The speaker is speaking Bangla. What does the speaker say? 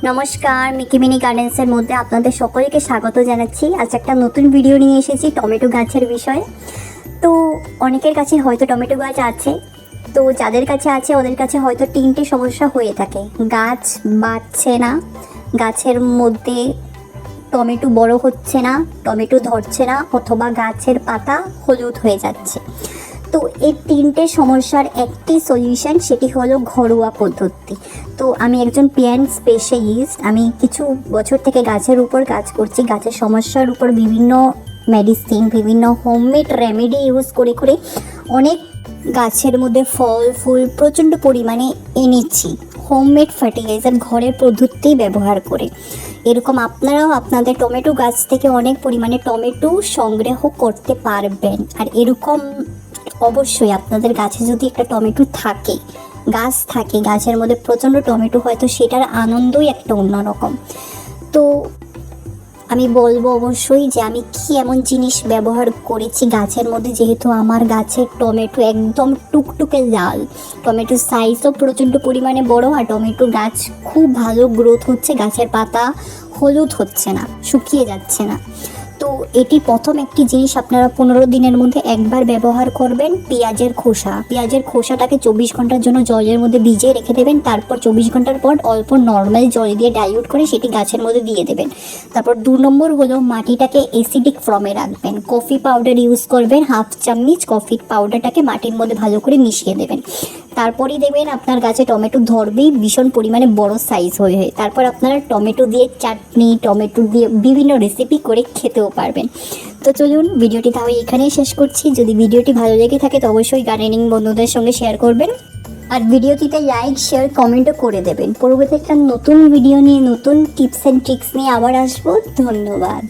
নমস্কার, মিকি মিনি গার্ডেন্সের মধ্যে আপনাদের সকলকে স্বাগত জানাচ্ছি। আজ একটা নতুন ভিডিও নিয়ে এসেছি টমেটো গাছের বিষয়ে। তো অনেকের কাছে হয়তো টমেটো গাছ আছে, তো যাদের কাছে আছে ওদের কাছে হয়তো তিনটে সমস্যা হয়ে থাকে। গাছ বাড়ছে না, গাছের মধ্যে টমেটো বড় হচ্ছে না, টমেটো ধরছে না, অথবা গাছের পাতা হলুদ হয়ে যাচ্ছে। তো এই তিনটে সমস্যার একটি সলিউশন, সেটি হলো ঘরোয়া পদ্ধতি। তো আমি একজন প্ল্যান্ট স্পেশালিস্ট, আমি কিছু বছর থেকে গাছের উপর কাজ করছি। গাছের সমস্যার উপর বিভিন্ন মেডিসিন, বিভিন্ন হোমমেড রেমেডি ইউজ করে করে অনেক গাছের মধ্যে ফল ফুল প্রচণ্ড পরিমাণে এনেছি হোমমেড ফার্টিলাইজার ঘরের পদ্ধতি ব্যবহার করে। এরকম আপনারাও আপনাদের টমেটো গাছ থেকে অনেক পরিমাণে টমেটো সংগ্রহ করতে পারবেন। আর এরকম অবশ্যই আপনাদের গাছে যদি একটা টমেটো থাকে, গাছ থাকে, গাছের মধ্যে প্রচণ্ড টমেটো হয়, তো সেটার আনন্দই একটা অন্যরকম। তো আমি বলবো অবশ্যই যে আমি কি এমন জিনিস ব্যবহার করেছি গাছের মধ্যে, যেহেতু আমার গাছের টমেটো একদম টুকটুকে লাল, টমেটোর সাইজও প্রচণ্ড পরিমাণে বড়, আর টমেটো গাছ খুব ভালো গ্রোথ হচ্ছে, গাছের পাতা হলুদ হচ্ছে না, শুকিয়ে যাচ্ছে না। তো এটি প্রথম একটি জিনিস আপনারা 15 দিনের মধ্যে একবার ব্যবহার করবেন। পেঁয়াজের খোসাটাকে 24 ঘন্টার জন্য জলের মধ্যে ভিজিয়ে রেখে দেবেন। তারপর 24 ঘন্টার পর অল্প নর্মাল জল দিয়ে ডাইলুট করে সেটি গাছের মধ্যে দিয়ে দেবেন। তারপর 2 নম্বর হলো মাটিটাকে অ্যাসিডিক ফর্মে রাখবেন। কফি পাউডার ইউজ করবেন, 1/2 চামচ কফি পাউডারটাকে মাটির মধ্যে ভালো করে মিশিয়ে দেবেন। তারপরেই দেবেন আপনার গাছে টমেটো ধরবেই ভীষণ পরিমাণে বড় সাইজ হয়ে। তারপর আপনারা টমেটো দিয়ে চাটনি, টমেটো দিয়ে বিভিন্ন রেসিপি করে খেতেও পারবেন। তো চলুন ভিডিওটি তাহলে এখানেই শেষ করছি। যদি ভিডিওটি ভালো লেগে থাকে তো অবশ্যই গার্ডেনিং বন্ধুদের সঙ্গে শেয়ার করবেন, আর ভিডিওটিতে লাইক শেয়ার কমেন্টও করে দেবেন। পরবর্তী একটা নতুন ভিডিও নিয়ে, নতুন টিপস অ্যান্ড ট্রিক্স নিয়ে আবার আসবো। ধন্যবাদ।